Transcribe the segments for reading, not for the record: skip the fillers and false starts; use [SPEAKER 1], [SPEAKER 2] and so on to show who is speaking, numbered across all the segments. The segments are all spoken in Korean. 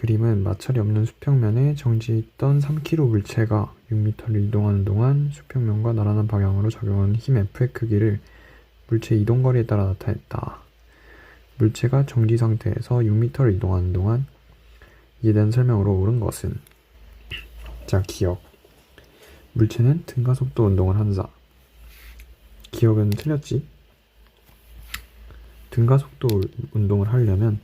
[SPEAKER 1] 그림은 마찰이 없는 수평면에 정지해 있던 3kg 물체가 6m를 이동하는 동안 수평면과 나란한 방향으로 작용하는 힘 F의 크기를 물체 이동거리에 따라 나타냈다. 물체가 정지 상태에서 6m를 이동하는 동안 이에 대한 설명으로 옳은 것은, 자, 기억. 물체는 등가속도 운동을 한다. 기억은 틀렸지? 등가속도 운동을 하려면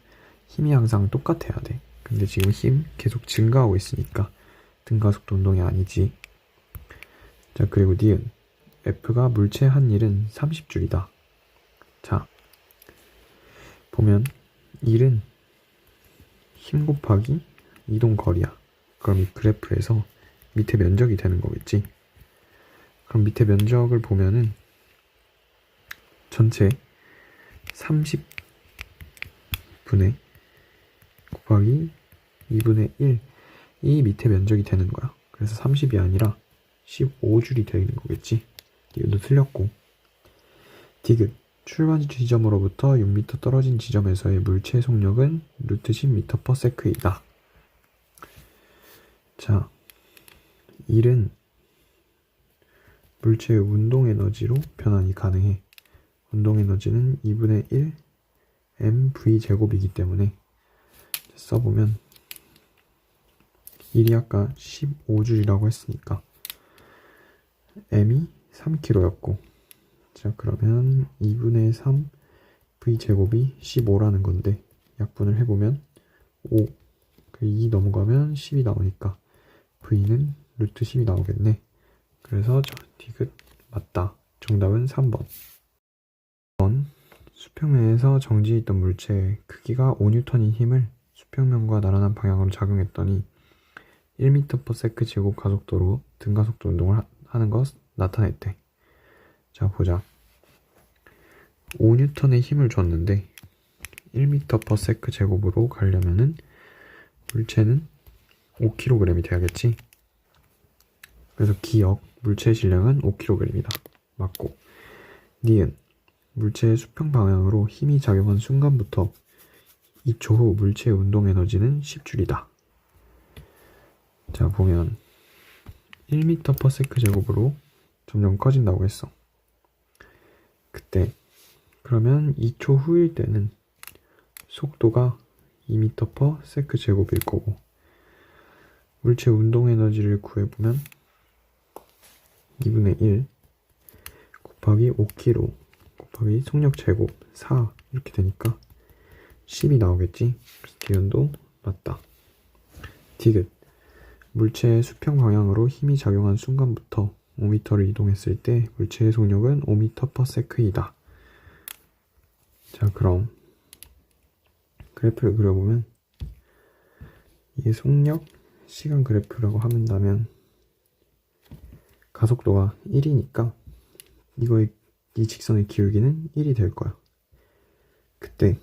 [SPEAKER 1] 힘이 항상 똑같아야 돼. 근데 지금 힘 계속 증가하고 있으니까 등가속도 운동이 아니지. 자, 그리고 니은. F가 물체에 한 일은 30줄이다. 자, 보면 1은 힘 곱하기 이동 거리야. 그럼 이 그래프에서 밑에 면적이 되는 거겠지. 그럼 밑에 면적을 보면은 전체 30분의 곱하기 2분의 1, 이 밑에 면적이 되는 거야. 그래서 30이 아니라 15줄이 되는 거겠지. 이것도 틀렸고. 디귿. 출발 지점으로부터 6m 떨어진 지점에서의 물체의 속력은 루트 10m/s이다. 자, 1은 물체의 운동 에너지로 변환이 가능해. 운동 에너지는 2분의 1 mv 제곱이기 때문에 써보면 1이 아까 15줄이라고 했으니까 m이 3kg였고, 자, 그러면 2분의 3 v 제곱이 15라는 건데 약분을 해보면 5, 2 넘어가면 10이 나오니까 v는 루트 10이 나오겠네. 그래서 저 디귿 맞다. 정답은 3번. 수평면에서 정지해 있던 물체의 크기가 5N인 힘을 수평면과 나란한 방향으로 작용했더니 1m/s 제곱 가속도로 등가속도 운동을 하는 것 나타냈대. 자, 보자. 5N의 힘을 줬는데 1m/s 제곱으로 가려면은 물체는 5kg이 돼야겠지. 그래서 기억, 물체의 질량은 5kg이다. 맞고. 니은. 물체의 수평 방향으로 힘이 작용한 순간부터 2초 후 물체의 운동 에너지는 10줄이다. 자, 보면 1m/s 제곱으로 점점 커진다고 했어. 그때 그러면 2초 후일 때는 속도가 2m/s 제곱일 거고, 물체 운동 에너지를 구해보면 2분의 1 곱하기 5kg 곱하기 속력 제곱 4 이렇게 되니까 10이 나오겠지. 그래서 디귿도 맞다. 디귿. 물체의 수평 방향으로 힘이 작용한 순간부터 5m를 이동했을 때 물체의 속력은 5m/s이다. 자, 그럼 그래프를 그려보면 이게 속력 시간 그래프라고 한다면 가속도가 1이니까 이 직선의 기울기는 1이 될 거야. 그때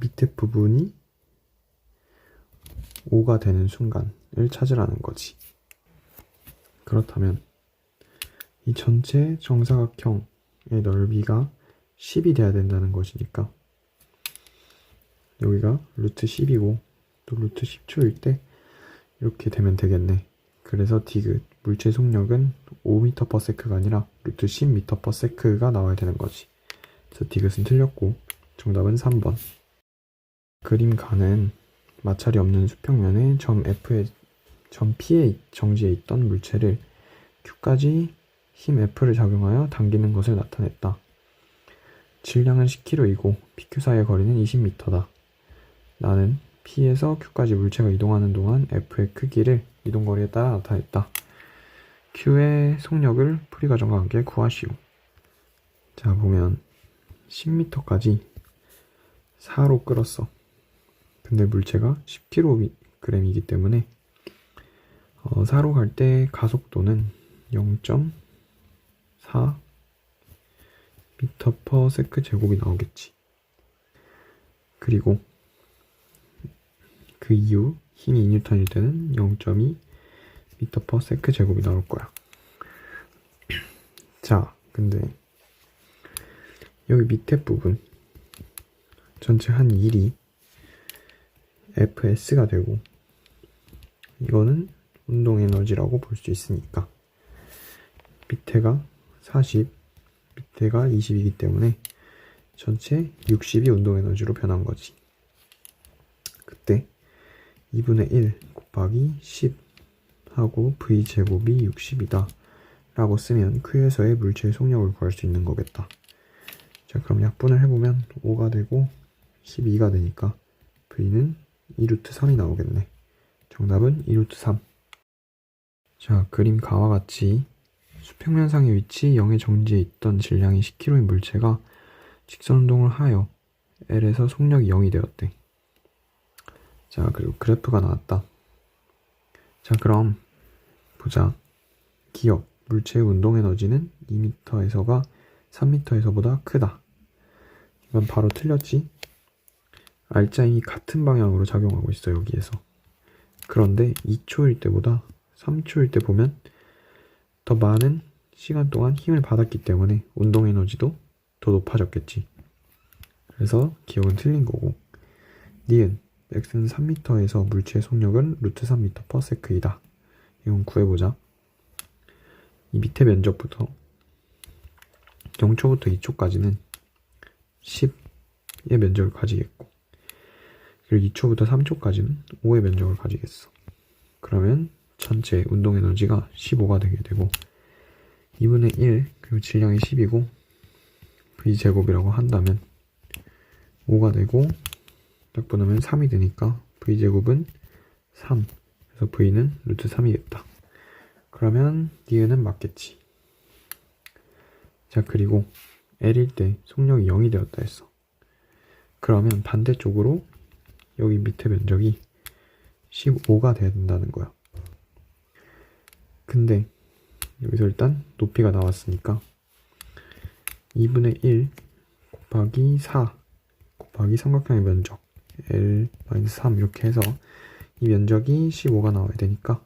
[SPEAKER 1] 밑에 부분이 5가 되는 순간을 찾으라는 거지. 그렇다면 이 전체 정사각형의 넓이가 10이 돼야 된다는 것이니까 여기가 루트 10이고 또 루트 10초일 때 이렇게 되면 되겠네. 그래서 디귿, 물체 속력은 5m/s가 아니라 루트 10m/s가 나와야 되는 거지. 그래서 디귿은 틀렸고 정답은 3번. 그림 가는 마찰이 없는 수평면에 점 P에 정지해 있던 물체를 Q까지 힘 F를 작용하여 당기는 것을 나타냈다. 질량은 10kg이고 PQ 사이의 거리는 20m다. 나는 P에서 Q까지 물체가 이동하는 동안 F의 크기를 이동거리에 따라 나타냈다. Q의 속력을 풀이 과정과 함께 구하시오. 자, 보면 10m까지 4로 끌었어. 근데 물체가 10kg이기 때문에 4로 갈 때 가속도는 0.4 m/s 제곱이 나오겠지. 그리고 그 이후 힘이 2N일 때는 0.2 m/s 제곱이 나올 거야. 자, 근데 여기 밑에 부분 전체 한 1이 Fs가 되고, 이거는 운동 에너지라고 볼 수 있으니까 밑에가 40, 밑에가 20이기 때문에 전체 60이 운동 에너지로 변한 거지. 그때 2분의 1 곱하기 10 하고 V제곱이 60이다 라고 쓰면 Q에서의 물체의 속력을 구할 수 있는 거겠다. 자, 그럼 약분을 해보면 5가 되고 12가 되니까 V는 2루트 3이 나오겠네. 정답은 2루트 3. 자, 그림 가와 같이 수평면상의 위치 0의 정지에 있던 질량이 10kg인 물체가 직선운동을 하여 L에서 속력이 0이 되었대. 자, 그리고 그래프가 나왔다. 자, 그럼 보자. 기억, 물체의 운동 에너지는 2m에서가 3m에서보다 크다. 이건 바로 틀렸지? 알짜임이 같은 방향으로 작용하고 있어, 여기에서. 그런데 2초일 때보다 3초일 때 보면 더 많은 시간 동안 힘을 받았기 때문에 운동 에너지도 더 높아졌겠지. 그래서 기억은 틀린 거고. 니은, x는 3m에서 물체의 속력은 루트 3m/s이다. 이건 구해보자. 이 밑에 면적부터 0초부터 2초까지는 10의 면적을 가지겠고, 그리고 2초부터 3초까지는 5의 면적을 가지겠어. 그러면 전체 운동 에너지가 15가 되게 되고, 2분의 1, 그리고 질량이 10이고 V제곱이라고 한다면 5가 되고, 약분하면 3이 되니까 V제곱은 3. 그래서 V는 루트 3이겠다. 그러면 니은은 맞겠지. 자, 그리고 L일 때 속력이 0이 되었다 했어. 그러면 반대쪽으로 여기 밑에 면적이 15가 돼야 된다는 거야. 근데 여기서 일단 높이가 나왔으니까 2분의 1 곱하기 4 곱하기 삼각형의 면적 L-3 이렇게 해서 이 면적이 15가 나와야 되니까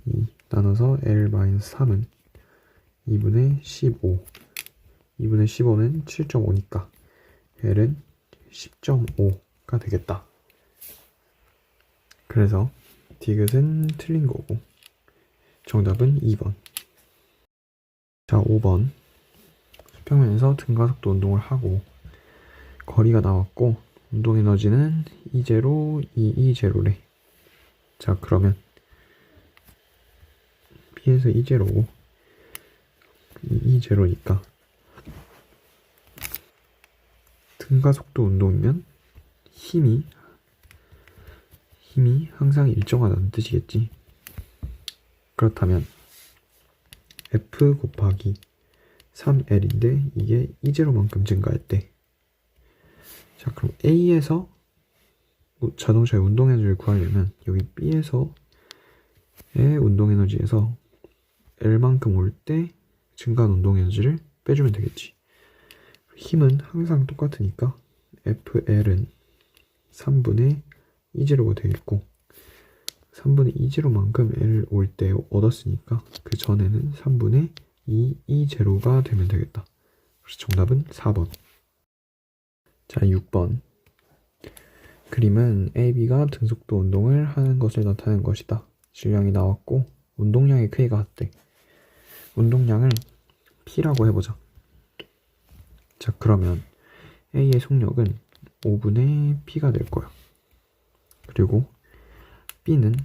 [SPEAKER 1] 2 나눠서 L-3은 2분의 15 2분의 15는 7.5니까 L은 10.5가 되겠다. 그래서 디귿은 틀린 거고 정답은 2번. 자, 5번. 수평면에서 등가속도 운동을 하고 거리가 나왔고 운동 에너지는 E0, E0래. 자, 그러면 B에서 E0고 E0니까 등가속도 운동이면 힘이 항상 일정하다는 뜻이겠지. 그렇다면 F 곱하기 3L인데 이게 E0만큼 증가했대. 자, 그럼 A에서 자동차의 운동 에너지를 구하려면 여기 B에서의 운동 에너지에서 L만큼 올 때 증가한 운동 에너지를 빼주면 되겠지. 힘은 항상 똑같으니까 FL은 3분의 E0가 되겠고 3분의 E0만큼 L 올 때 얻었으니까 그 전에는 3분의 2 E0가 되면 되겠다. 그래서 정답은 4번. 자, 6번. 그림은 AB가 등속도 운동을 하는 것을 나타내는 것이다. 질량이 나왔고 운동량의 크기가 같대. 운동량을 P라고 해보자. 자, 그러면 A의 속력은 5분의 P가 될 거야. 그리고 B는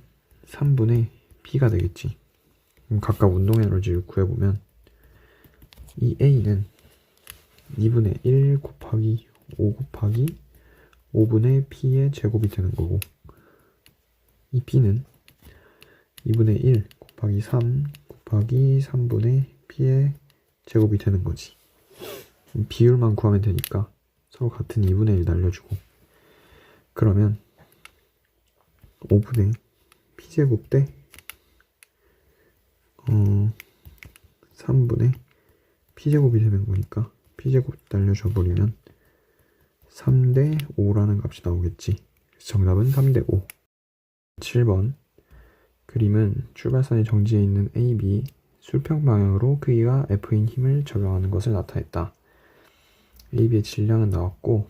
[SPEAKER 1] 3분의 P가 되겠지. 그럼 각각 운동 에너지를 구해보면 이 A는 2분의 1 곱하기 5 곱하기 5분의 P의 제곱이 되는 거고 이 B는 2분의 1 곱하기 3 곱하기 3분의 P의 제곱이 되는 거지. 비율만 구하면 되니까 서로 같은 2분의 1 날려주고 그러면 5분의 P제곱 대 3분의 P제곱이 되는 거니까 P제곱 날려줘 버리면 3대 5라는 값이 나오겠지. 정답은 3대 5. 7번. 그림은 출발선의 정지에 있는 AB 수평 방향으로 크기가 F인 힘을 적용하는 것을 나타냈다. AB의 질량은 나왔고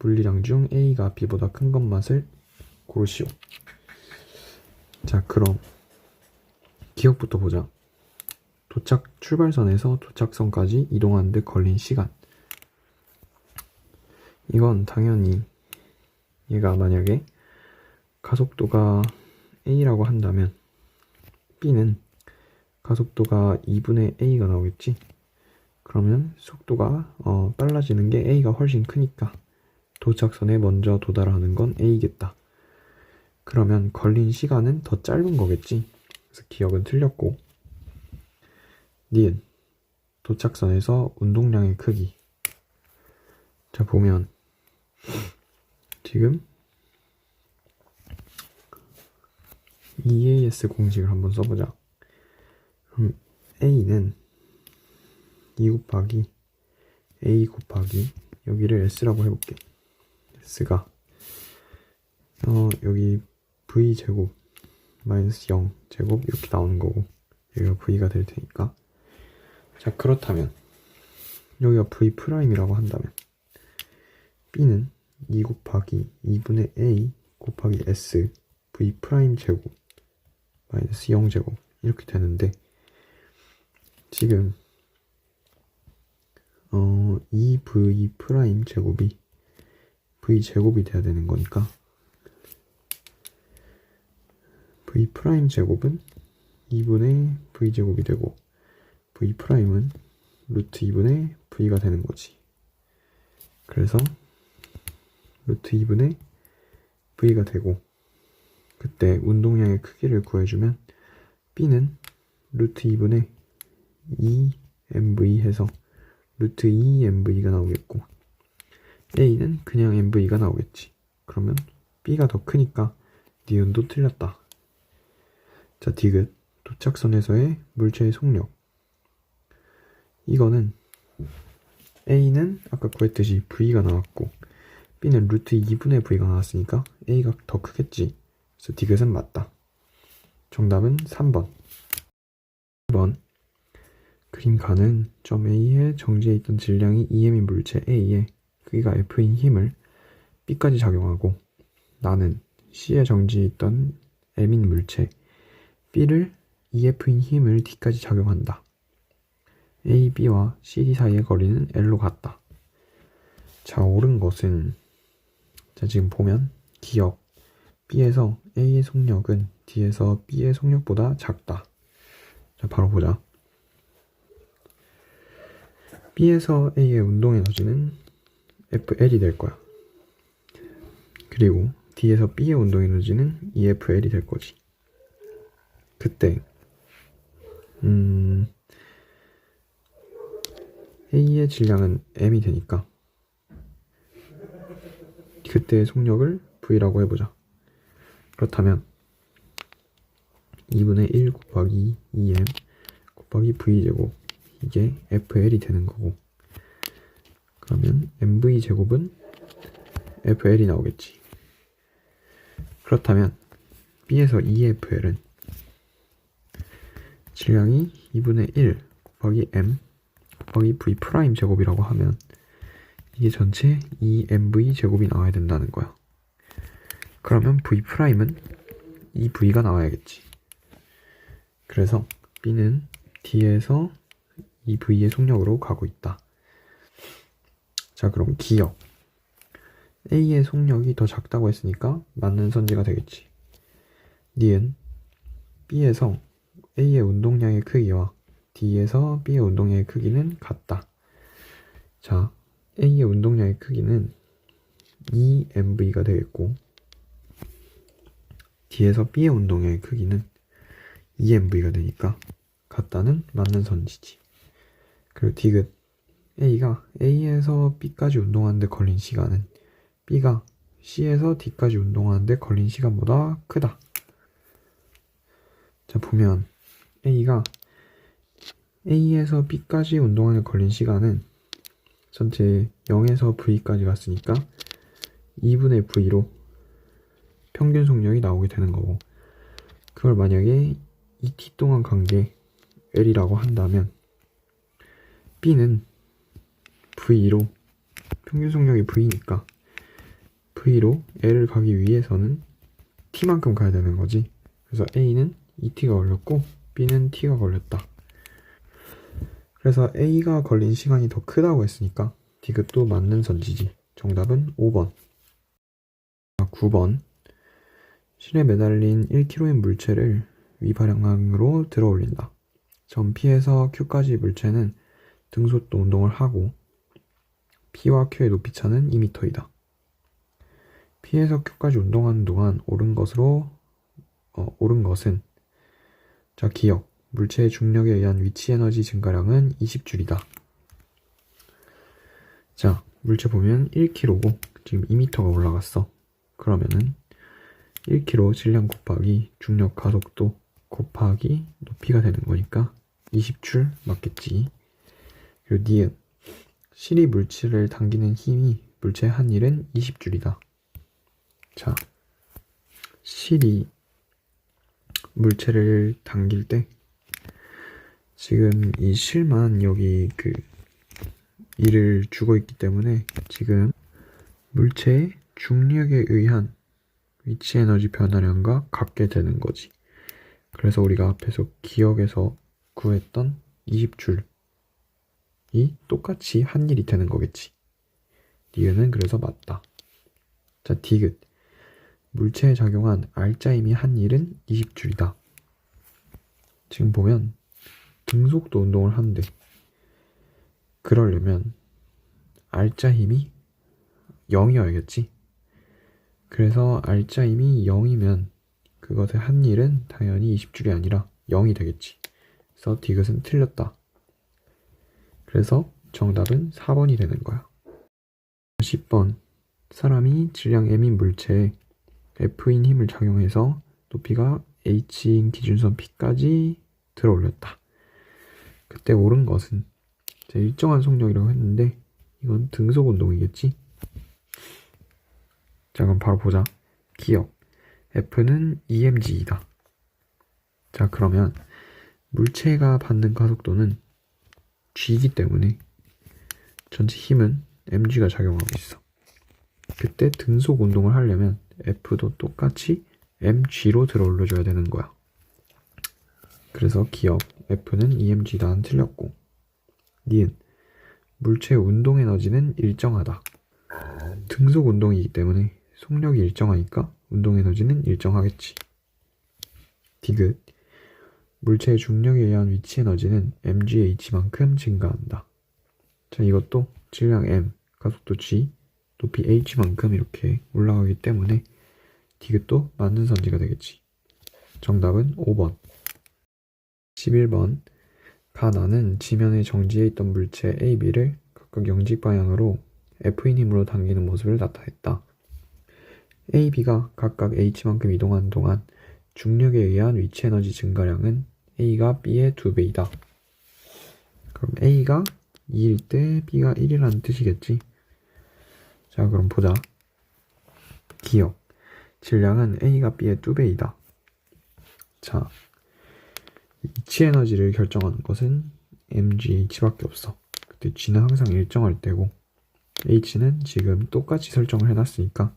[SPEAKER 1] 물리량 중 A가 B보다 큰 것만을 고르시오. 자, 그럼 기억부터 보자. 출발선에서 도착선까지 이동하는 데 걸린 시간. 이건 당연히 얘가 만약에 가속도가 A라고 한다면 B는 가속도가 2분의 A가 나오겠지. 그러면 속도가 빨라지는 게 A가 훨씬 크니까 도착선에 먼저 도달하는 건 A겠다. 그러면 걸린 시간은 더 짧은 거겠지. 그래서 기억은 틀렸고, 니은 도착선에서 운동량의 크기. 자, 보면 지금 EAS 공식을 한번 써보자. 그럼 A는 2 곱하기 A 곱하기 여기를 S라고 해볼게. S가 여기 V제곱 마이너스 0제곱 이렇게 나오는 거고, 여기가 V가 될 테니까. 자, 그렇다면 여기가 V'이라고 한다면 B는 2 곱하기 2분의 A 곱하기 S V'제곱 마이너스 0제곱 이렇게 되는데, 지금 이 V'제곱이 V제곱이 돼야 되는 거니까 V'제곱은 2분의 V제곱이 되고 V'은 루트 2분의 V가 되는 거지. 그래서 루트 2분의 V가 되고, 그때 운동량의 크기를 구해주면 B는 루트 2분의 2mv 해서 루트 2mv가 나오겠고, A는 그냥 mv가 나오겠지. 그러면 B가 더 크니까 니은도 틀렸다. 자, 디귿 도착선에서의 물체의 속력. 이거는 A는 아까 구했듯이 V가 나왔고 B는 루트 2분의 V가 나왔으니까 A가 더 크겠지. 그래서 디귿은 맞다. 정답은 3번. 1번 그림 가는 점 A에 정지해 있던 질량이 2m인 물체 A에 크기가 F인 힘을 B까지 작용하고, 나는 C에 정지해 있던 M인 물체 B를 2F인 힘을 D까지 작용한다. A, B와 CD 사이의 거리는 L로 같다. 자, 옳은 것은, 자, 지금 보면 기억 B에서 A의 속력은 D에서 B의 속력보다 작다. 자, 바로 보자. B에서 A의 운동 에너지는 FL이 될 거야. 그리고 D에서 B의 운동 에너지는 EFL이 될 거지. 그때 A의 질량은 M이 되니까 그때의 속력을 V라고 해보자. 그렇다면 2분의 1 곱하기 2M 곱하기 V제곱, 이게 FL이 되는 거고, 그러면 MV제곱은 FL이 나오겠지. 그렇다면 B에서 EFL은 질량이 2분의 1 곱하기 M 곱하기 V' 제곱이라고 하면 이게 전체 2MV 제곱이 나와야 된다는 거야. 그러면 V'은 이 V가 나와야겠지. 그래서 B는 D에서 이 V의 속력으로 가고 있다. 자, 그럼 기억 A의 속력이 더 작다고 했으니까 맞는 선지가 되겠지. 니은 B에서 A의 운동량의 크기와 D에서 B의 운동량의 크기는 같다. 자, A의 운동량의 크기는 2mv가 되겠고 D에서 B의 운동량의 크기는 2mv가 되니까 같다는 맞는 선지지. 그리고 디귿 A가 A에서 B까지 운동하는데 걸린 시간은 B가 C에서 D까지 운동하는데 걸린 시간보다 크다. 자, 보면 A가 A에서 B까지 운동하는데 걸린 시간은 전체 0에서 V까지 갔으니까 2분의 V로 평균 속력이 나오게 되는 거고, 그걸 만약에 2t 동안 간 게 L이라고 한다면 B는 V로 평균 속력이 V니까 V로 L을 가기 위해서는 T만큼 가야 되는 거지. 그래서 A는 2T가 걸렸고 B는 T가 걸렸다. 그래서 A가 걸린 시간이 더 크다고 했으니까 디귿도 맞는 선지지. 정답은 5번. 9번. 실에 매달린 1kg의 물체를 위방향으로 들어 올린다. 점 P에서 Q까지 물체는 등속도 운동을 하고 P와 Q의 높이 차는 2m이다. P에서 Q까지 운동하는 동안 옳은 것은 자, 기억. 물체의 중력에 의한 위치 에너지 증가량은 20줄이다. 자, 물체 보면 1kg고 지금 2m가 올라갔어. 그러면은 1kg 질량 곱하기 중력 가속도 곱하기 높이가 되는 거니까 20줄 맞겠지. 그리고 니은. 실이 물체를 당기는 힘이 물체의 한 일은 20줄이다. 자, 실이 물체를 당길 때 지금 이 실만 여기 일을 주고 있기 때문에 지금 물체의 중력에 의한 위치 에너지 변화량과 같게 되는 거지. 그래서 우리가 앞에서 기억에서 구했던 20줄이 똑같이 한 일이 되는 거겠지. 니은은 그래서 맞다. 자, 디귿. 물체에 작용한 R자 힘이 한 일은 20줄이다. 지금 보면 등속도 운동을 하는데 그러려면 R자 힘이 0이어야겠지. 그래서 R자 힘이 0이면 그것의 한 일은 당연히 20줄이 아니라 0이 되겠지. 그래서 디귿은 틀렸다. 그래서 정답은 4번이 되는 거야. 10번. 사람이 질량 M인 물체에 F인 힘을 작용해서 높이가 H인 기준선 P까지 들어 올렸다. 그때 옳은 것은 일정한 속력이라고 했는데 이건 등속 운동이겠지? 자, 그럼 바로 보자. 기억. F는 EmG이다. 자, 그러면 물체가 받는 가속도는 G이기 때문에 전체 힘은 mg가 작용하고 있어. 그때 등속 운동을 하려면 F도 똑같이 mg로 들어 올려줘야 되는 거야. 그래서 기억 F는 EmG다는 틀렸고, 니은 물체의 운동 에너지는 일정하다. 등속 운동이기 때문에 속력이 일정하니까 운동 에너지는 일정하겠지. 디귿 물체의 중력에 의한 위치 에너지는 mgh만큼 증가한다. 자, 이것도 질량 m, 가속도 g, 높이 h만큼 이렇게 올라가기 때문에 디귿도 맞는 선지가 되겠지. 정답은 5번. 11번. 가나는 지면에 정지해 있던 물체 A, B를 각각 영직 방향으로 F인 힘으로 당기는 모습을 나타냈다. A, B가 각각 H만큼 이동하는 동안 중력에 의한 위치 에너지 증가량은 A가 B의 2배이다. 그럼 A가 2일 때 B가 1이라는 뜻이겠지. 자, 그럼 보자. 기억. 질량은 A가 B의 2배이다. 자, 위치 에너지를 결정하는 것은 mgh밖에 없어. 그때 g는 항상 일정할 때고 h는 지금 똑같이 설정을 해놨으니까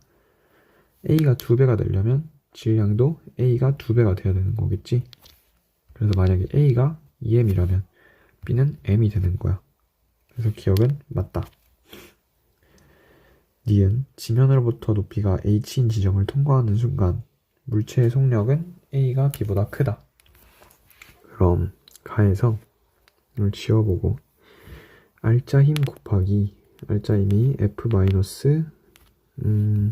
[SPEAKER 1] a가 2배가 되려면 질량도 a가 2배가 돼야 되는 거겠지. 그래서 만약에 a가 2m이라면 b는 m이 되는 거야. 그래서 기억은 맞다. 니은 지면으로부터 높이가 h인 지점을 통과하는 순간 물체의 속력은 a가 b보다 크다. 그럼 가에서 이걸 지워보고 R자 힘 곱하기 R자 힘이 F 마이너스 A는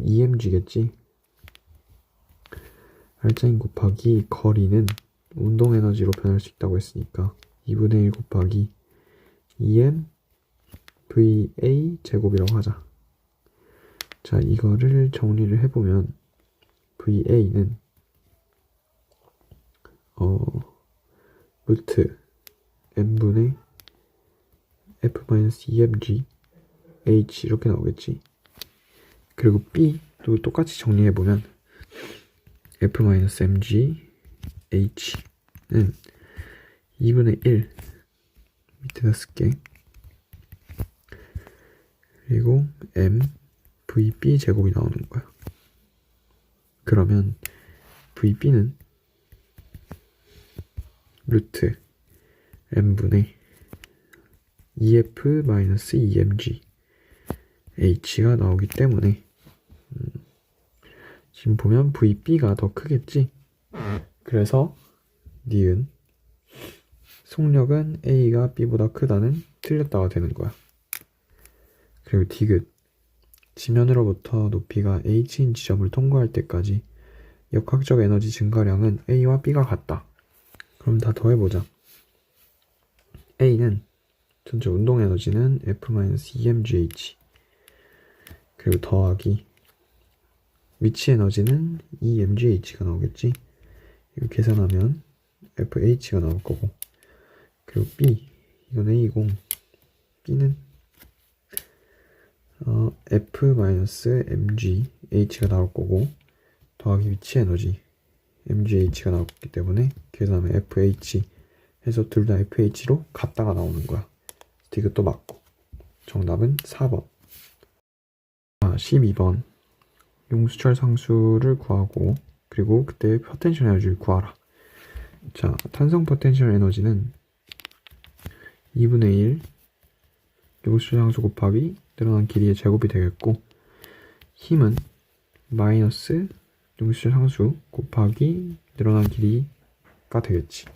[SPEAKER 1] EmG겠지. R자 힘 곱하기 거리는 운동 에너지로 변할 수 있다고 했으니까 2분의 1 곱하기 EM VA 제곱이라고 하자. 자, 이거를 정리를 해보면 VA는 루트 n분의 f-emg h 이렇게 나오겠지. 그리고 b도 똑같이 정리해보면 f-mg h는 2분의 1 밑에다 쓸게. 그리고 m VB 제곱이 나오는 거야. 그러면 VB는 루트 n분의 2f-2mg h가 나오기 때문에 지금 보면 VB가 더 크겠지? 그래서 니은 속력은 A가 B보다 크다는 틀렸다가 되는 거야. 그리고 디귿 지면으로부터 높이가 h인 지점을 통과할 때까지 역학적 에너지 증가량은 A와 B가 같다. 그럼 다 더해보자. A는 전체 운동 에너지는 F-2mgh 그리고 더하기 위치 에너지는 EMGH가 나오겠지. 이거 계산하면 FH가 나올 거고, 그리고 B 이건 A고 B는 F-mgH가 나올 거고 더하기 위치 에너지 mgH가 나왔기 때문에 계산하면 FH 해서 둘 다 FH로 같다가 나오는 거야. 이것도 맞고 정답은 4번. 12번 용수철 상수를 구하고 그리고 그때 포텐셜 에너지를 구하라. 자, 탄성 포텐셜 에너지는 2분의 1 용수철 상수 곱하기 늘어난 길이의 제곱이 되겠고, 힘은 마이너스 용수철 상수 곱하기 늘어난 길이가 되겠지.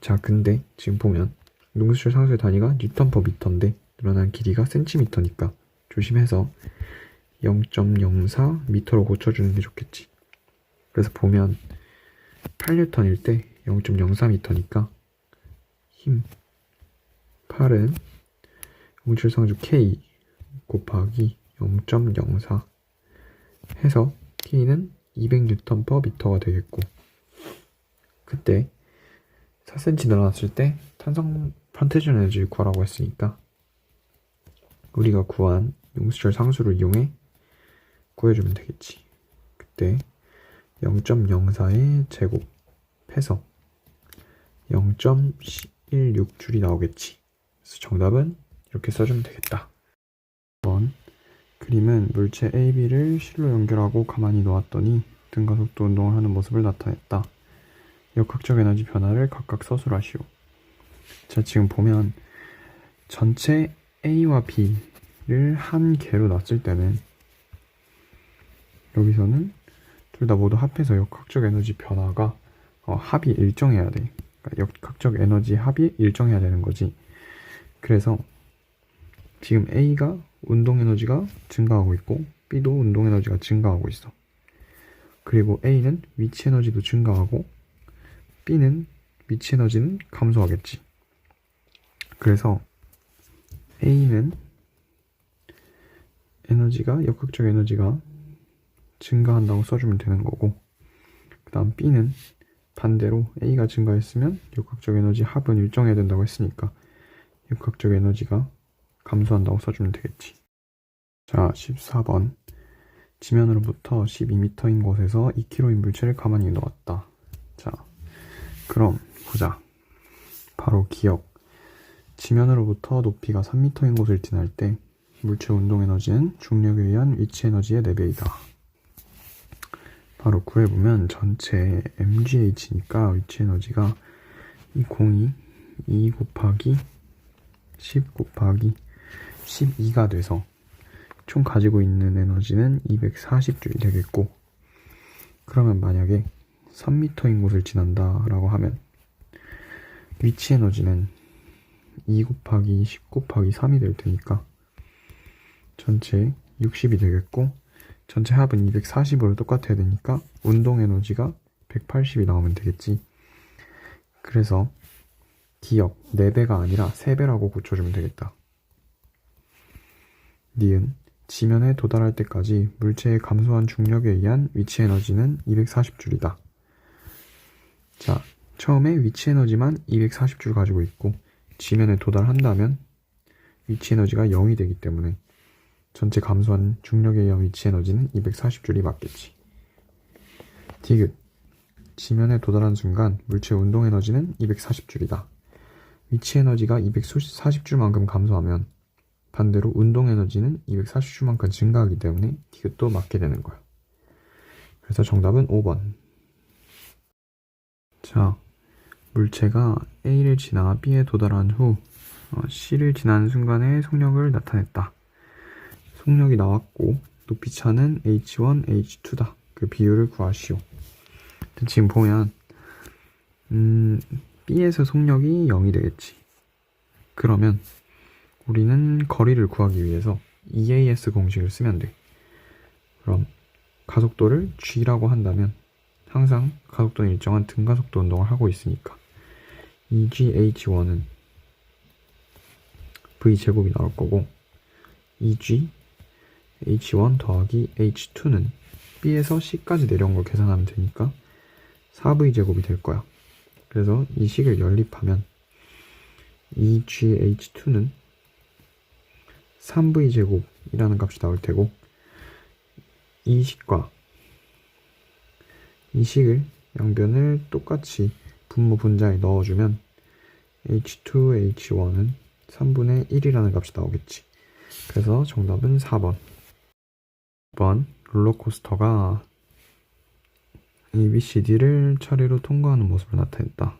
[SPEAKER 1] 자, 근데 지금 보면 용수철 상수의 단위가 뉴턴 퍼 미터인데 늘어난 길이가 센티미터니까 조심해서 0.04 미터로 고쳐주는 게 좋겠지. 그래서 보면 8뉴턴일 때 0.04 미터니까 힘 8은 용수철 상수 K 곱하기 0.04 해서 K는 200뉴턴 퍼 미터가 되겠고, 그때 4cm 늘어났을 때 탄성 포텐셜 에너지를 구하라고 했으니까 우리가 구한 용수철 상수를 이용해 구해주면 되겠지. 그때 0.04의 제곱해서 0.16줄이 나오겠지. 그래서 정답은 이렇게 써주면 되겠다. 2번 그림은 물체 AB를 실로 연결하고 가만히 놓았더니 등가 속도 운동을 하는 모습을 나타냈다. 역학적 에너지 변화를 각각 서술하시오. 자, 지금 보면 전체 A와 B를 한 개로 놨을 때는 여기서는 둘 다 모두 합해서 역학적 에너지 변화가 합이 일정해야 돼. 그러니까 역학적 에너지 합이 일정해야 되는 거지. 그래서 지금 A가 운동 에너지가 증가하고 있고 B도 운동 에너지가 증가하고 있어. 그리고 A는 위치 에너지도 증가하고 B는 위치 에너지는 감소하겠지. 그래서 A는 에너지가 역학적 에너지가 증가한다고 써주면 되는 거고, 그 다음 B는 반대로 A가 증가했으면 역학적 에너지 합은 일정해야 된다고 했으니까 역학적 에너지가 감소한다고 써주면 되겠지. 자, 14번 지면으로부터 12m인 곳에서 2kg인 물체를 가만히 놓았다. 자, 그럼 보자. 바로 기억. 지면으로부터 높이가 3m인 곳을 지날 때 물체 운동 에너지는 중력에 의한 위치 에너지의 4배이다. 바로 구해보면 전체 mgh니까 위치 에너지가 이 공이 2 곱하기 10 곱하기 12가 돼서 총 가지고 있는 에너지는 240줄이 되겠고, 그러면 만약에 3m인 곳을 지난다 라고 하면 위치 에너지는 2 곱하기 10 곱하기 3이 될 테니까 전체 60이 되겠고, 전체 합은 240으로 똑같아야 되니까 운동 에너지가 180이 나오면 되겠지. 그래서 기억 4배가 아니라 3배라고 고쳐주면 되겠다. 니은 지면에 도달할 때까지 물체의 감소한 중력에 의한 위치 에너지는 240줄이다. 자, 처음에 위치 에너지만 240줄 가지고 있고 지면에 도달한다면 위치 에너지가 0이 되기 때문에 전체 감소한 중력에 의한 위치 에너지는 240줄이 맞겠지. 디귿 지면에 도달한 순간 물체 운동 에너지는 240줄이다. 위치 에너지가 240줄만큼 감소하면 반대로 운동 에너지는 240J만큼 증가하기 때문에 디귿도 맞게 되는 거야. 그래서 정답은 5번. 자, 물체가 A를 지나 B에 도달한 후 C를 지나는 순간에 속력을 나타냈다. 속력이 나왔고 높이차는 H1, H2다. 그 비율을 구하시오. 지금 보면 B에서 속력이 0이 되겠지. 그러면 우리는 거리를 구하기 위해서 EAS 공식을 쓰면 돼. 그럼 가속도를 G라고 한다면 항상 가속도는 일정한 등가속도 운동을 하고 있으니까 EGH1은 V제곱이 나올 거고 EGH1 더하기 H2는 B에서 C까지 내려온 걸 계산하면 되니까 4V제곱이 될 거야. 그래서 이 식을 연립하면 EGH2는 3V제곱이라는 값이 나올 테고 이 식을 양변을 똑같이 분모 분자에 넣어주면 H2, H1은 3분의 1이라는 값이 나오겠지. 그래서 정답은 4번. 6번, 롤러코스터가 ABCD를 차례로 통과하는 모습을 나타냈다.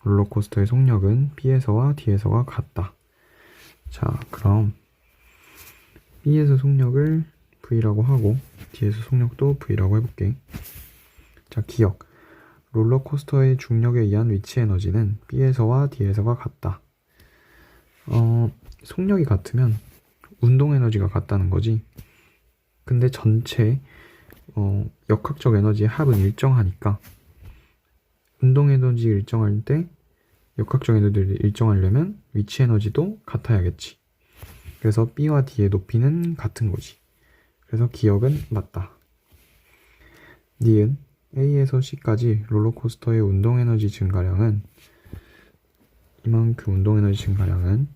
[SPEAKER 1] 롤러코스터의 속력은 B에서와 D에서가 같다. 자, 그럼 B에서 속력을 V라고 하고 D에서 속력도 V라고 해볼게. 자, 기억. 롤러코스터의 중력에 의한 위치 에너지는 B에서와 D에서가 같다. 속력이 같으면 운동 에너지가 같다는 거지. 근데 전체 역학적 에너지의 합은 일정하니까 운동 에너지 일정할 때 역학적 에너지를 일정하려면 위치 에너지도 같아야겠지. 그래서 B와 D의 높이는 같은 거지. 그래서 기억은 맞다. 니은 A에서 C까지 롤러코스터의 운동에너지 증가량은 이만큼 운동에너지 증가량은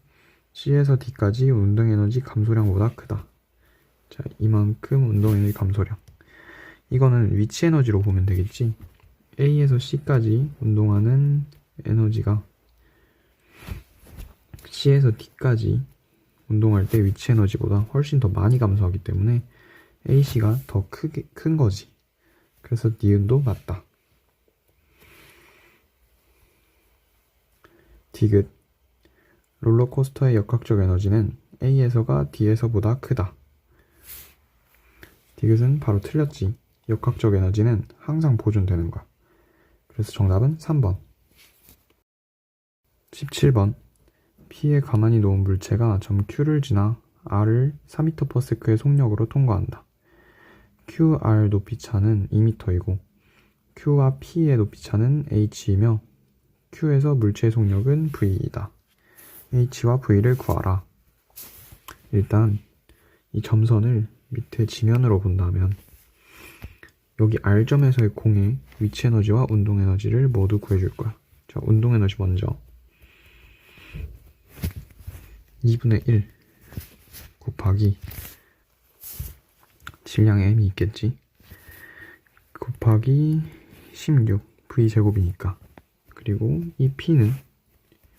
[SPEAKER 1] C에서 D까지 운동에너지 감소량보다 크다. 자, 이만큼 운동에너지 감소량. 이거는 위치 에너지로 보면 되겠지. A에서 C까지 운동하는 에너지가 C에서 D까지 운동할 때 위치 에너지보다 훨씬 더 많이 감소하기 때문에 AC가 더 큰 거지. 그래서 니은도 맞다. 디귿. 롤러코스터의 역학적 에너지는 A에서가 D에서보다 크다. 디귿은 바로 틀렸지. 역학적 에너지는 항상 보존되는 거야. 그래서 정답은 3번. 17번. P에 가만히 놓은 물체가 점 Q를 지나 R을 4m/s의 속력으로 통과한다. QR 높이차는 2m이고 Q와 P의 높이차는 h이며 Q에서 물체의 속력은 V이다. h와 V를 구하라. 일단 이 점선을 밑에 지면으로 본다면 여기 R점에서의 공의 위치 에너지와 운동 에너지를 모두 구해줄 거야. 자, 운동 에너지 먼저 2분의 1 곱하기 질량 m이 있겠지. 곱하기 16 V제곱이니까. 그리고 이 P는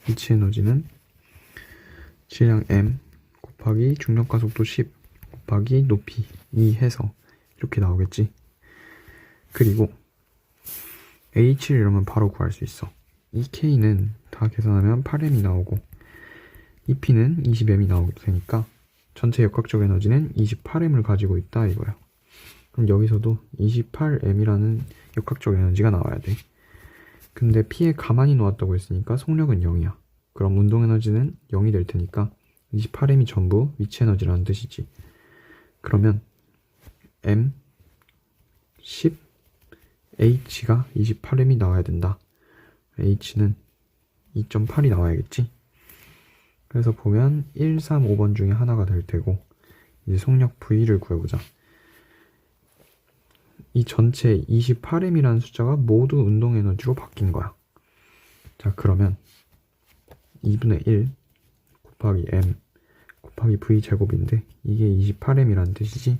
[SPEAKER 1] 위치 에너지는 질량 m 곱하기 중력가속도 10 곱하기 높이 2 해서 이렇게 나오겠지. 그리고 H를 이러면 바로 구할 수 있어. 이 K는 다 계산하면 8m이 나오고 이 P는 20m이 나오게 되니까 전체 역학적 에너지는 28m을 가지고 있다 이거야. 그럼 여기서도 28m이라는 역학적 에너지가 나와야 돼. 근데 P에 가만히 놓았다고 했으니까 속력은 0이야. 그럼 운동 에너지는 0이 될 테니까 28m이 전부 위치 에너지라는 뜻이지. 그러면 M 10 H가 28m이 나와야 된다. H는 2.8이 나와야겠지. 그래서 보면 1, 3, 5번 중에 하나가 될 테고 이제 속력 V를 구해보자. 이 전체 28m이라는 숫자가 모두 운동 에너지로 바뀐 거야. 자, 그러면 2분의 1 곱하기 m 곱하기 v 제곱인데 이게 28m이라는 뜻이지.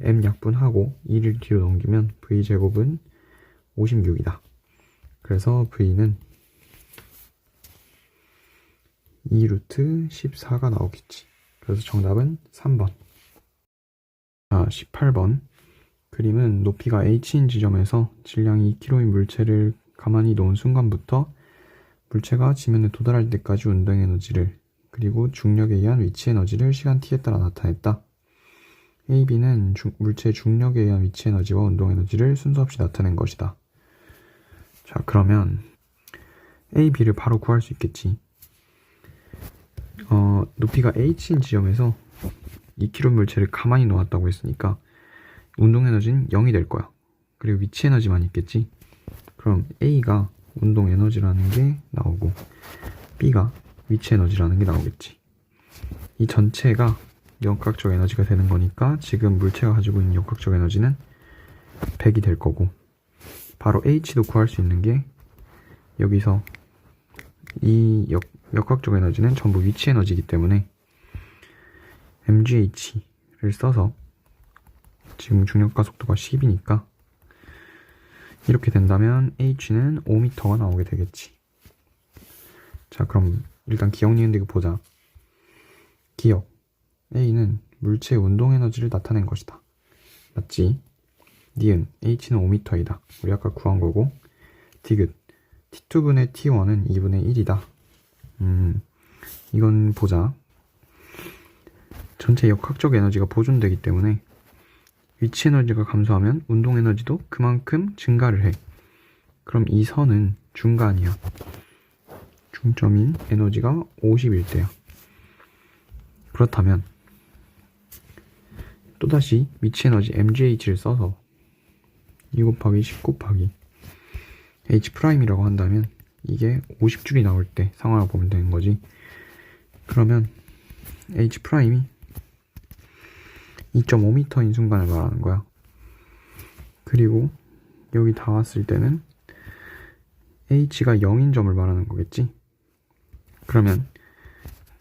[SPEAKER 1] m 약분하고 2를 뒤로 넘기면 v 제곱은 56이다. 그래서 v는 2루트 14가 나오겠지. 그래서 정답은 3번. 자, 18번. 그림은 높이가 h인 지점에서 질량이 2kg인 물체를 가만히 놓은 순간부터 물체가 지면에 도달할 때까지 운동 에너지를 그리고 중력에 의한 위치 에너지를 시간 t에 따라 나타냈다. A, B는 물체의 중력에 의한 위치 에너지와 운동 에너지를 순서 없이 나타낸 것이다. 자, 그러면 A, B를 바로 구할 수 있겠지. 높이가 h인 지점에서 2kg 물체를 가만히 놓았다고 했으니까 운동 에너지는 0이 될 거야. 그리고 위치 에너지만 있겠지. 그럼 A가 운동 에너지라는 게 나오고 B가 위치 에너지라는 게 나오겠지. 이 전체가 역학적 에너지가 되는 거니까 지금 물체가 가지고 있는 역학적 에너지는 100이 될 거고, 바로 H도 구할 수 있는 게 여기서 이 역학적 에너지는 전부 위치 에너지이기 때문에 mgh를 써서 지금 중력가 속도가 10이니까 이렇게 된다면 h는 5m가 나오게 되겠지. 자, 그럼 일단 기억 니은 디귿 보자. 기억 A는 물체의 운동 에너지를 나타낸 것이다. 맞지? 니은 h는 5m이다. 우리 아까 구한 거고, 디귿 t2분의 t1은 2분의 1이다. 이건 보자. 전체 역학적 에너지가 보존되기 때문에 위치 에너지가 감소하면 운동 에너지도 그만큼 증가를 해. 그럼 이 선은 중간이야. 중점인 에너지가 51대야. 그렇다면 또다시 위치 에너지 mgh를 써서 2 곱하기 10 곱하기 h'이라고 한다면 이게 50줄이 나올 때 상황을 보면 되는 거지. 그러면 h'이 2.5m인 순간을 말하는 거야. 그리고 여기 다 왔을 때는 h가 0인 점을 말하는 거겠지. 그러면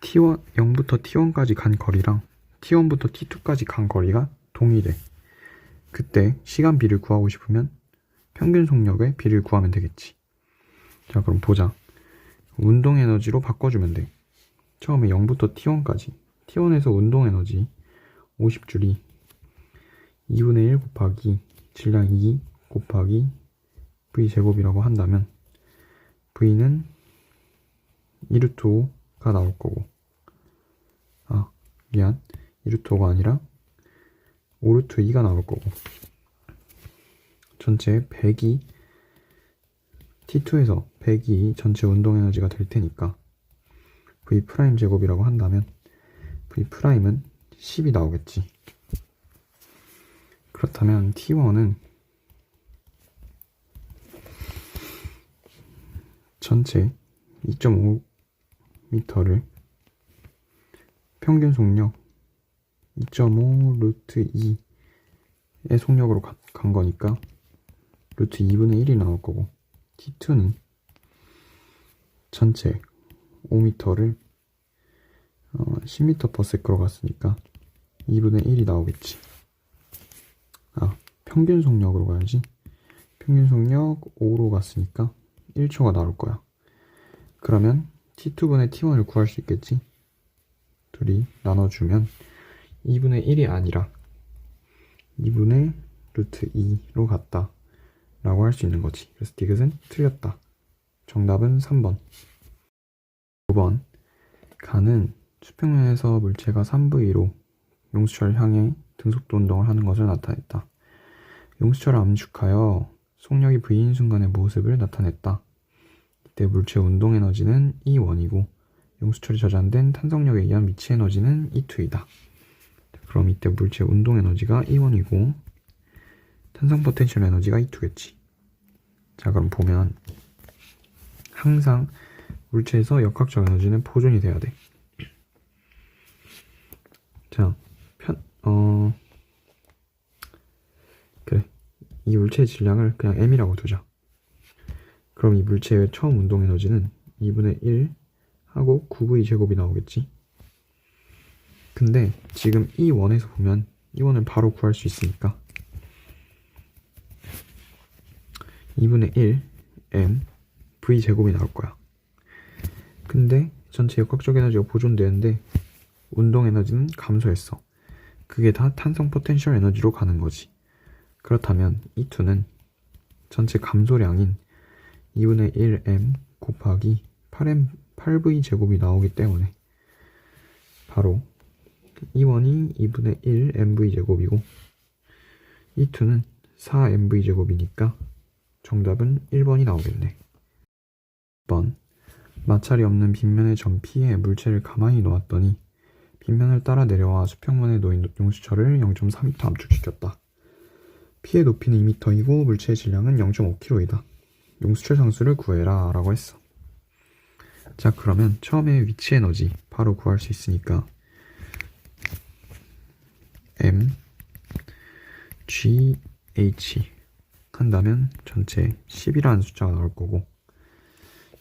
[SPEAKER 1] t1, 0부터 t1까지 간 거리랑 t1부터 t2까지 간 거리가 동일해. 그때 시간 b를 구하고 싶으면 평균 속력의 b를 구하면 되겠지. 자, 그럼 보자. 운동 에너지로 바꿔주면 돼. 처음에 0부터 t1까지. t1에서 운동 에너지 50줄이 2분의 1 곱하기 질량 2 곱하기 v제곱이라고 한다면 v는 2루트 5가 나올 거고, 미안, 2루트 5가 아니라 5루트 2가 나올 거고, 전체 100이 T2에서 100이 전체 운동 에너지가 될 테니까 V 프라임 제곱이라고 한다면 V 프라임은 10이 나오겠지. 그렇다면 T1은 전체 2.5m를 평균 속력 2.5 루트 2의 속력으로 간 거니까 루트 2분의 1이 나올 거고, T2는 전체 5m를 10m/s로 갔으니까 2분의 1이 나오겠지. 평균 속력으로 가야지. 평균 속력 5로 갔으니까 1초가 나올 거야. 그러면 T2분의 T1을 구할 수 있겠지. 둘이 나눠주면 2분의 1이 아니라 2분의 루트 2로 갔다 라고 할 수 있는 거지. 그래서 디귿은 틀렸다. 정답은 3번. 5번. 가는 수평면에서 물체가 3V로 용수철을 향해 등속도 운동을 하는 것을 나타냈다. 용수철을 압축하여 속력이 V인 순간의 모습을 나타냈다. 이때 물체의 운동 에너지는 E1이고 용수철이 저장된 탄성력에 의한 위치 에너지는 E2이다. 그럼 이때 물체의 운동 에너지가 E1이고 탄성 포텐셜 에너지가 E2겠지. 자, 그럼 보면 항상 물체에서 역학적 에너지는 보존이 돼야 돼. 자, 그래. 이 물체의 질량을 그냥 m이라고 두자. 그럼 이 물체의 처음 운동 에너지는 2분의 1 하고 9V 제곱이 나오겠지. 근데 지금 E1에서 보면 E1을 바로 구할 수 있으니까 2분의 1 m V 제곱이 나올 거야. 근데 전체 역학적 에너지가 보존되는데 운동 에너지는 감소했어. 그게 다 탄성 포텐셜 에너지로 가는 거지. 그렇다면 E2는 전체 감소량인 2분의 1m 곱하기 8v 제곱이 나오기 때문에 바로 E1이 2분의 1mv 제곱이고 E2는 4mv 제곱이니까 정답은 1번이 나오겠네. 1번. 마찰이 없는 빗면의 점 P에 물체를 가만히 놓았더니 빗면을 따라 내려와 수평면에 놓인 용수철을 0.4m 압축시켰다. P의 높이는 2m이고 물체의 질량은 0.5kg이다. 용수철 상수를 구해라 라고 했어. 자, 그러면 처음에 위치 에너지 바로 구할 수 있으니까 M, G, H 한다면 전체 10이라는 숫자가 나올 거고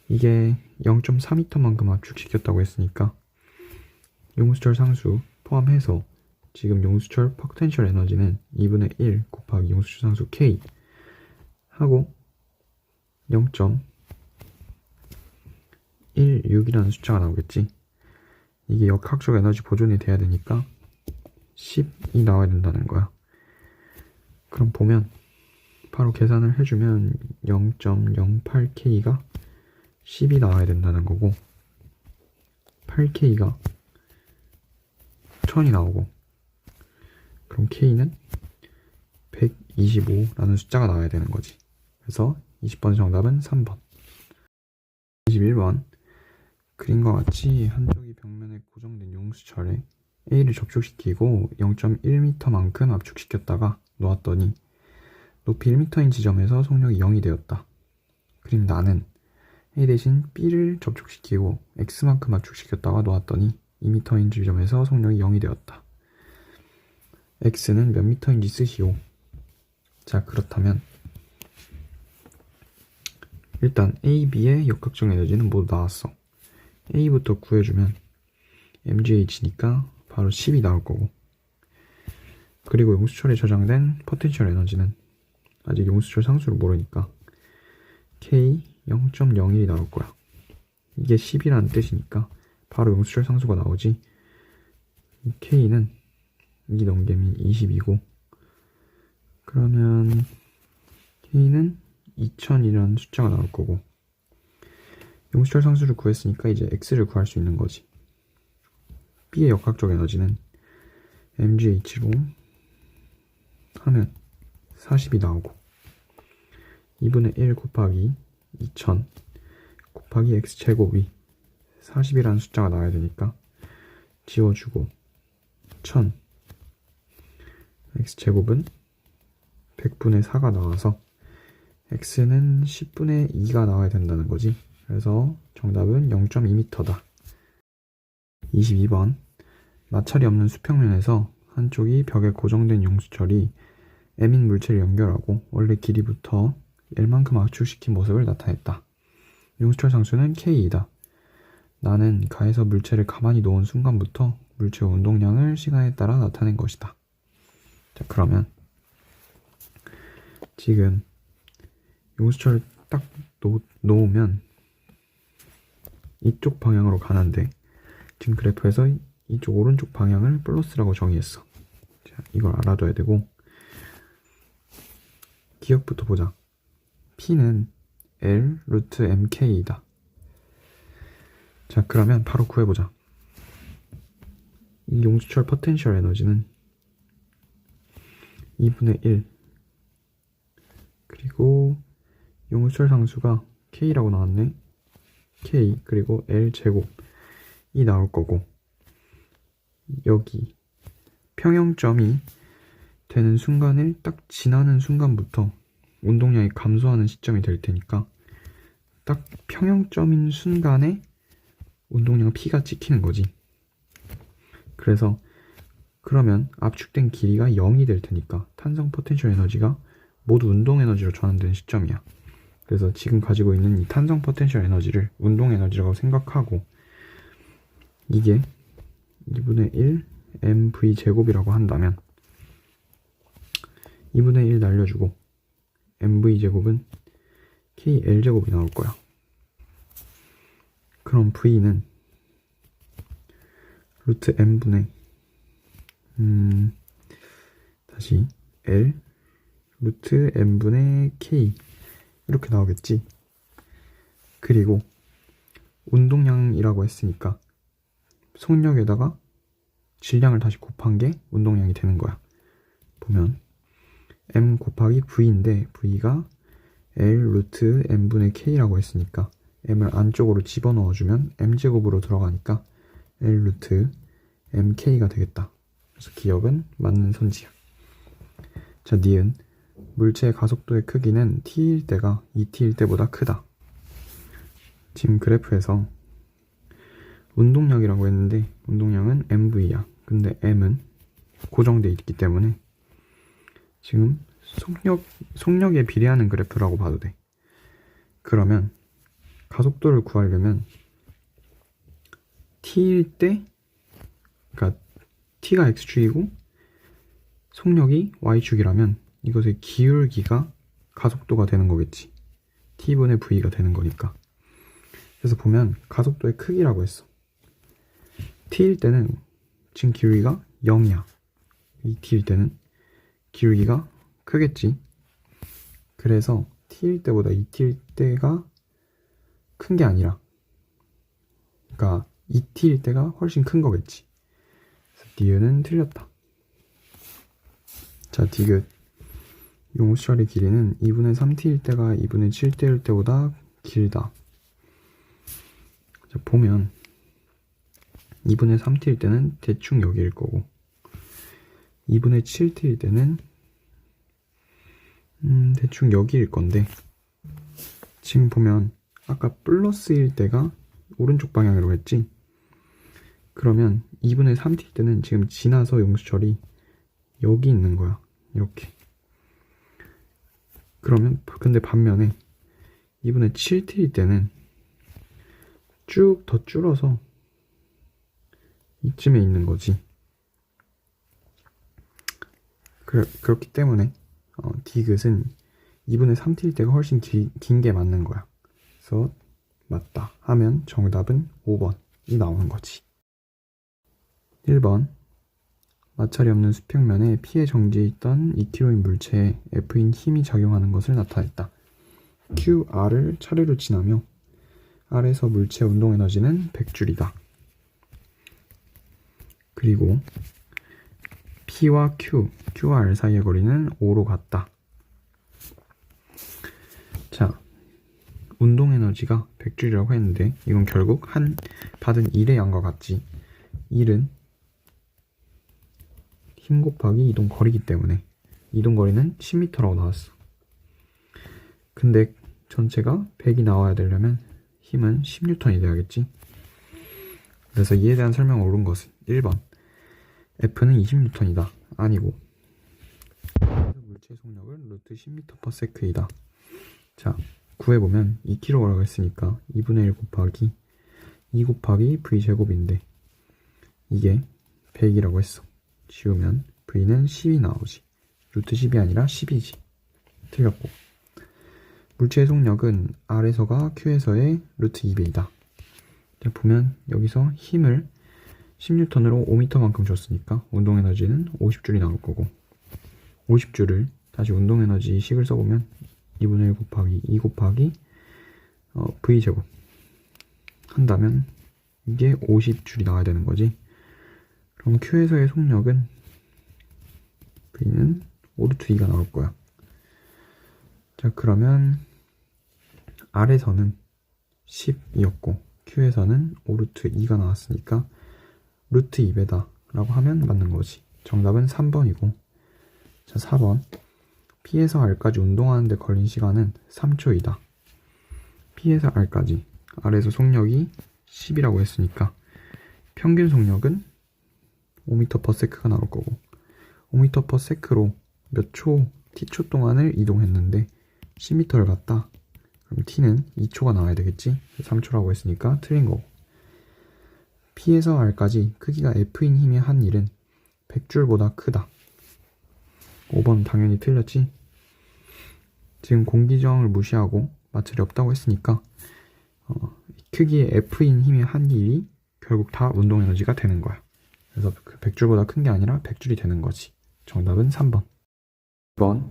[SPEAKER 1] 이게 0.4m만큼 압축시켰다고 했으니까 용수철 상수 포함해서 지금 용수철 포텐셜 에너지는 2분의 1 곱하기 용수철 상수 K 하고 0.16이라는 숫자가 나오겠지. 이게 역학적 에너지 보존이 돼야 되니까 10이 나와야 된다는 거야. 그럼 보면 바로 계산을 해주면 0.08K가 10이 나와야 된다는 거고 8K가 1000이 나오고 그럼 K는 125라는 숫자가 나와야 되는 거지. 그래서 20번 정답은 3번. 21번. 그림과 같이 한쪽이 벽면에 고정된 용수철에 A를 접촉시키고 0.1m만큼 압축시켰다가 놓았더니 높이 1m인 지점에서 속력이 0이 되었다. 그럼 나는 A 대신 B를 접촉시키고 X만큼 압축시켰다가 놓았더니 2m인 지점에서 속력이 0이 되었다. X는 몇 미터인지 쓰시오. 자, 그렇다면 일단 A, B의 역학적 에너지는 모두 나왔어. A부터 구해주면 mgh니까 바로 10이 나올 거고 그리고 용수철에 저장된 포텐셜 에너지는 아직 용수철 상수를 모르니까 K 0.01이 나올 거야. 이게 10이라는 뜻이니까 바로 용수철 상수가 나오지. K는 이 넘김이 20이고 그러면 K는 2000이라는 숫자가 나올 거고 용수철 상수를 구했으니까 이제 X를 구할 수 있는 거지. B의 역학적 에너지는 mgh로 하면 40이 나오고 2분의 1 곱하기 2000 곱하기 x제곱이 40이라는 숫자가 나와야 되니까 지워주고 1000 x제곱은 100분의 4가 나와서 x는 10분의 2가 나와야 된다는 거지. 그래서 정답은 0.2m다. 22번. 마찰이 없는 수평면에서 한쪽이 벽에 고정된 용수철이 M인 물체를 연결하고 원래 길이부터 L만큼 압축시킨 모습을 나타냈다. 용수철 상수는 K이다. 나는 가에서 물체를 가만히 놓은 순간부터 물체의 운동량을 시간에 따라 나타낸 것이다. 자, 그러면 지금 용수철을 딱 놓으면 이쪽 방향으로 가는데 지금 그래프에서 이쪽 오른쪽 방향을 플러스라고 정의했어. 자, 이걸 알아둬야 되고 기억부터 보자. P는 L 루트 MK이다. 자, 그러면 바로 구해보자. 이 용수철 포텐셜 에너지는 2분의 1 그리고 용수철 상수가 K라고 나왔네. K 그리고 L 제곱이 나올 거고 여기 평형점이 되는 순간을 딱 지나는 순간부터 운동량이 감소하는 시점이 될 테니까 딱 평형점인 순간에 운동량 P가 찍히는 거지. 그래서 그러면 압축된 길이가 0이 될 테니까 탄성 포텐셜 에너지가 모두 운동 에너지로 전환되는 시점이야. 그래서 지금 가지고 있는 이 탄성 포텐셜 에너지를 운동 에너지라고 생각하고 이게 2분의 1 mv 제곱이라고 한다면 2분의 1 날려주고 mv 제곱은 kl 제곱이 나올 거야. 그럼 v는 루트 n분의 다시 L 루트 n분의 K 이렇게 나오겠지. 그리고 운동량이라고 했으니까 속력에다가 질량을 다시 곱한 게 운동량이 되는 거야. 보면 m 곱하기 v인데 v가 L 루트 n분의 K라고 했으니까 m을 안쪽으로 집어넣어주면 m제곱으로 들어가니까 L 루트 mK가 되겠다. 그래서 기억은 맞는 선지야. 자, 니은 물체의 가속도의 크기는 t일 때가 2t일 때보다 크다. 지금 그래프에서 운동량이라고 했는데 운동량은 mv야. 근데 m은 고정돼 있기 때문에 지금 속력에 비례하는 그래프라고 봐도 돼. 그러면 가속도를 구하려면 t일 때, 그러니까 t가 x축이고 속력이 y축이라면 이것의 기울기가 가속도가 되는 거겠지. t분의 v가 되는 거니까. 그래서 보면 가속도의 크기라고 했어. t일 때는 지금 기울기가 0이야. 2t일 때는 기울기가 크겠지. 그래서 t일 때보다 2t일 때가 큰 게 아니라, 그러니까 2t일 때가 훨씬 큰 거겠지. 그래서 니은은 틀렸다. 자, 디귿 용수철의 길이는 2분의 3t일 때가 2분의 7t일 때보다 길다. 자, 보면 2분의 3t일 때는 대충 여기일 거고 2분의 7t일 때는 대충 여기일 건데, 지금 보면 아까 플러스일 때가 오른쪽 방향으로 했지. 그러면 2분의 3t일 때는 지금 지나서 용수철이 여기 있는 거야. 이렇게. 그러면 근데 반면에 2분의 7t일 때는 쭉 더 줄어서 이쯤에 있는 거지. 그렇기 때문에 디귿은 2분의 3t일 때가 훨씬 긴 게 맞는 거야. 그래서 맞다 하면 정답은 5번이 나오는 거지. 1번 마찰이 없는 수평면에 P의 정지에 있던 2kg인 물체에 F인 힘이 작용하는 것을 나타냈다. QR을 차례로 지나며 R에서 물체 운동 에너지는 100줄이다. 그리고 P와 Q와 R 사이의 거리는 5로 같다. 자, 운동 에너지가 100줄이라고 했는데 이건 결국 받은 1의 양과 같지. 1은 힘 곱하기 이동 거리이기 때문에 이동 거리는 10m라고 나왔어. 근데 전체가 100이 나와야 되려면 힘은 10N이 돼야겠지. 그래서 이에 대한 설명을 옳은 것은 1번 F는 20N이다. 아니고 물체 속력은 루트 10m/s이다. 자, 구해보면 2kg라고 했으니까 2분의 1 곱하기 2 곱하기 V제곱인데 이게 100이라고 했어. 지우면 V는 10이 나오지. 루트 10이 아니라 10이지. 틀렸고, 물체의 속력은 R에서가 Q에서의 루트 2배이다. 자, 보면 여기서 힘을 10N으로 5m만큼 줬으니까 운동에너지는 50줄이 나올 거고, 50줄을 다시 운동에너지 식을 써보면 2분의 1 곱하기 2 곱하기 V제곱 한다면 이게 50줄이 나와야 되는 거지. 그럼 Q에서의 속력은 V는 5루트 2가 나올 거야. 자, 그러면 R에서는 10이었고 Q에서는 5루트 2가 나왔으니까 루트 2배다 라고 하면 맞는 거지. 정답은 3번이고, 자, 4번 P에서 R까지 운동하는데 걸린 시간은 3초이다. P에서 R까지, R에서 속력이 10이라고 했으니까 평균 속력은 5m/s가 나올 거고, 5m/s로 몇 초, t초 동안을 이동했는데 10m를 갔다. 그럼 t는 2초가 나와야 되겠지? 3초라고 했으니까 틀린 거고, P에서 R까지 크기가 F인 힘이 한 일은 100줄보다 크다. 5번 당연히 틀렸지? 지금 공기저항을 무시하고 마찰이 없다고 했으니까 크기의 F인 힘의 한 일이 결국 다 운동에너지가 되는 거야. 그래서 그 100줄보다 큰 게 아니라 100줄이 되는 거지. 정답은 3번. 2번.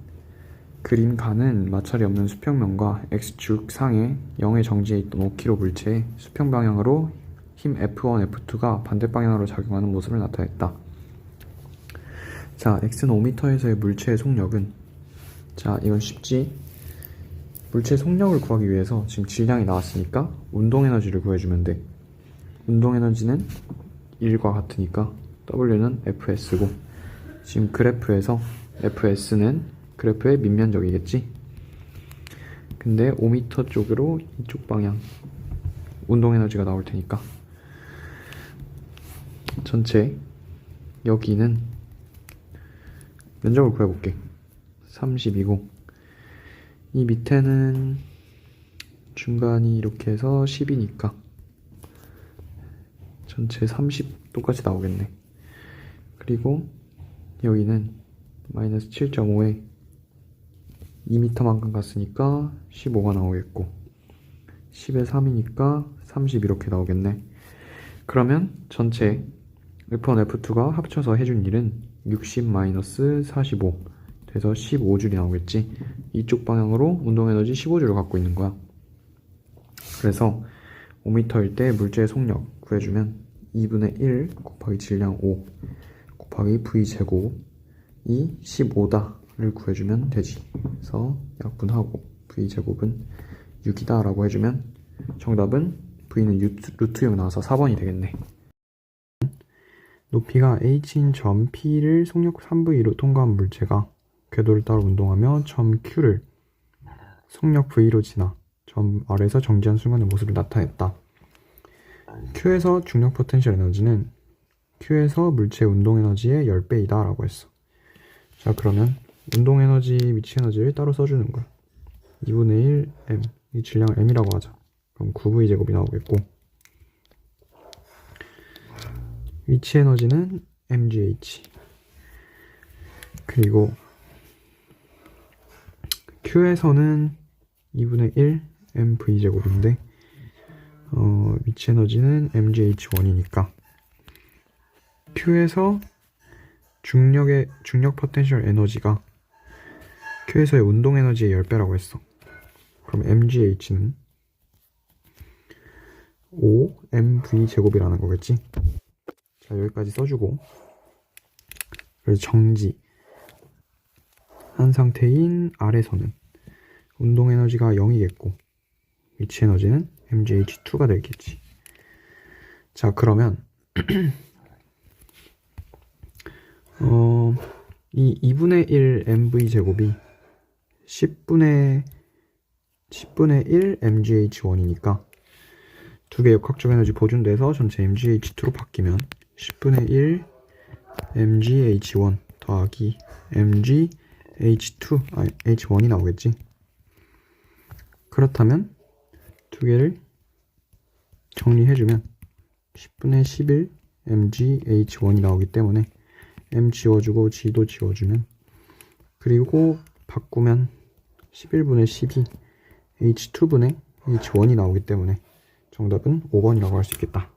[SPEAKER 1] 그림 가는 마찰이 없는 수평면과 X축 상에 0의 정지에 있던 5kg 물체의 수평 방향으로 힘 F1, F2가 반대 방향으로 작용하는 모습을 나타냈다. 자, X는 5m에서의 물체의 속력은, 자, 이건 쉽지? 물체의 속력을 구하기 위해서 지금 질량이 나왔으니까 운동에너지를 구해주면 돼. 운동에너지는 1과 같으니까 W는 Fs고, 지금 그래프에서 Fs는 그래프의 밑면적이겠지? 근데 5m 쪽으로 이쪽 방향 운동에너지가 나올 테니까 전체 여기는 면적을 구해볼게. 30이고 이 밑에는 중간이 이렇게 해서 10이니까 전체 30 똑같이 나오겠네. 그리고 여기는 마이너스 7.5에 2m만큼 갔으니까 15가 나오겠고 10에 3이니까 30 이렇게 나오겠네. 그러면 전체 F1, F2가 합쳐서 해준 일은 60-45 돼서 15줄이 나오겠지. 이쪽 방향으로 운동에너지 15줄을 갖고 있는 거야. 그래서 5m일 때 물체의 속력 구해주면 2분의 1 곱하기 질량 5 곱하기 V제곱 이 15다를 구해주면 되지. 그래서 약분하고 V제곱은 6이다 라고 해주면 정답은 V는 루트 6 나와서 4번이 되겠네. 높이가 h인 점 P를 속력 3V로 통과한 물체가 궤도를 따라 운동하며 점 Q를 속력 V로 지나 점 R에서 정지한 순간의 모습을 나타냈다. Q에서 중력 포텐셜 에너지는 Q에서 물체의 운동 에너지의 10배이다 라고 했어. 자, 그러면 운동 에너지, 위치 에너지를 따로 써주는 거야. 2분의 1 m, 이 질량을 m이라고 하자. 그럼 9V 제곱이 나오겠고 위치 에너지는 mgh, 그리고 Q에서는 2분의 1 mv 제곱인데 위치 에너지는 mgh1이니까 Q에서 중력 포텐셜 에너지가 Q에서의 운동 에너지의 10배라고 했어. 그럼 mgh는 5mv 제곱이라는 거겠지. 자, 여기까지 써주고, 그래서 정지 한 상태인 R에서는 운동 에너지가 0이겠고 위치 에너지는 mgh2가 되겠지. 자, 그러면 이 2분의 1 mv 제곱이 10분의 1 mgh1이니까 두 개의 역학적 에너지 보존돼서 전체 mgh2로 바뀌면 10분의 1 mgh1 더하기 mgh2 h1이 나오겠지. 그렇다면 두 개를 정리해주면 10분의 11 mgh1이 나오기 때문에 m 지워주고 g도 지워주면, 그리고 바꾸면 11분의 12 h2분의 h1이 나오기 때문에 정답은 5번이라고 할 수 있겠다.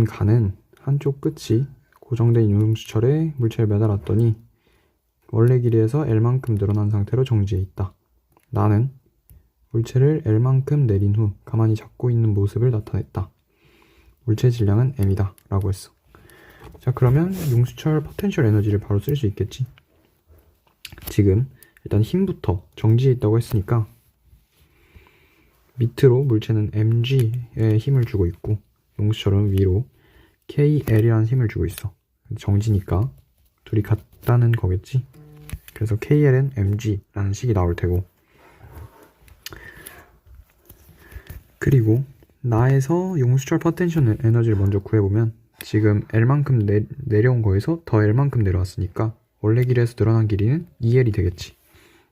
[SPEAKER 1] 가는 한쪽 끝이 고정된 유흥수철에 물체를 매달았더니 원래 길이에서 L만큼 늘어난 상태로 정지해 있다. 나는 물체를 L만큼 내린 후 가만히 잡고 있는 모습을 나타냈다. 물체 질량은 m이다 라고 했어. 자, 그러면 융수철 포텐셜 에너지를 바로 쓸 수 있겠지. 지금 일단 힘부터 정지해 있다고 했으니까 밑으로 물체는 mg에 힘을 주고 있고 용수철은 위로 kl이라는 힘을 주고 있어. 정지니까 둘이 같다는 거겠지. 그래서 kl은 mg라는 식이 나올 테고, 그리고 나에서 용수철 포텐셜 에너지를 먼저 구해보면 지금 L만큼 내려온 거에서 더 L만큼 내려왔으니까 원래 길이에서 늘어난 길이는 2L이 되겠지.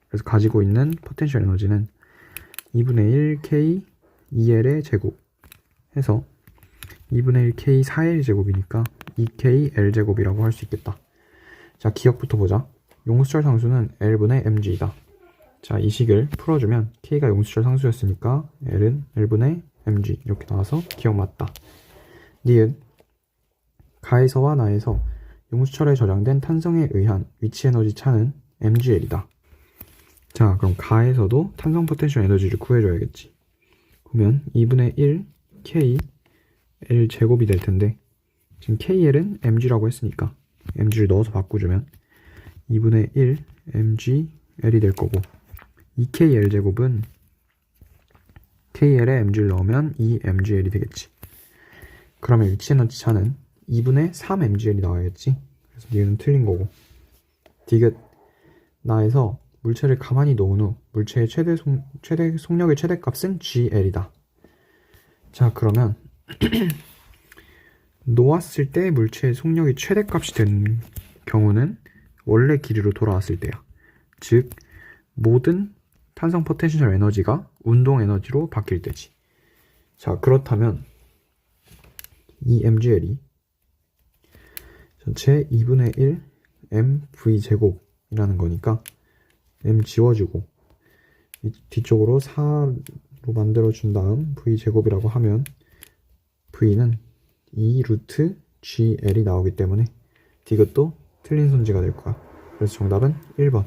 [SPEAKER 1] 그래서 가지고 있는 포텐셜 에너지는 2분의 1 K 2L의 제곱 해서 2분의 1 K 4L 제곱이니까 2K L 제곱이라고 할 수 있겠다. 자, 기억부터 보자. 용수철 상수는 L분의 mg이다. 자, 이 식을 풀어주면 K가 용수철 상수였으니까 L은 L분의 mg 이렇게 나와서 기억 맞다. 니은 가에서와 나에서 용수철에 저장된 탄성에 의한 위치 에너지 차는 mgl이다. 자, 그럼 가에서도 탄성 포텐셜 에너지를 구해줘야겠지. 그러면 2분의 1 k l 제곱이 될 텐데, 지금 kl은 mg라고 했으니까 mg를 넣어서 바꾸주면 2분의 1 mgl이 될 거고, 2kl 제곱은 kl에 mg를 넣으면 2mgl이 되겠지. 그러면 위치 에너지 차는 2분의 3mgl이 나와야겠지. 그래서 니은 틀린 거고, 디귿 나에서 물체를 가만히 놓은 후 물체의 최대 속력의 최대값은 gl이다. 자, 그러면 놓았을 때 물체의 속력이 최대값이 된 경우는 원래 길이로 돌아왔을 때야. 즉 모든 탄성 포텐셜 에너지가 운동 에너지로 바뀔 때지. 자, 그렇다면 이 mgl이 전체 2분의 1 mv 제곱이라는 거니까 m 지워주고 뒤쪽으로 4로 만들어준 다음 v 제곱이라고 하면 v는 2 루트 gl이 나오기 때문에 디귿도 틀린 선지가 될 거야. 그래서 정답은 1번.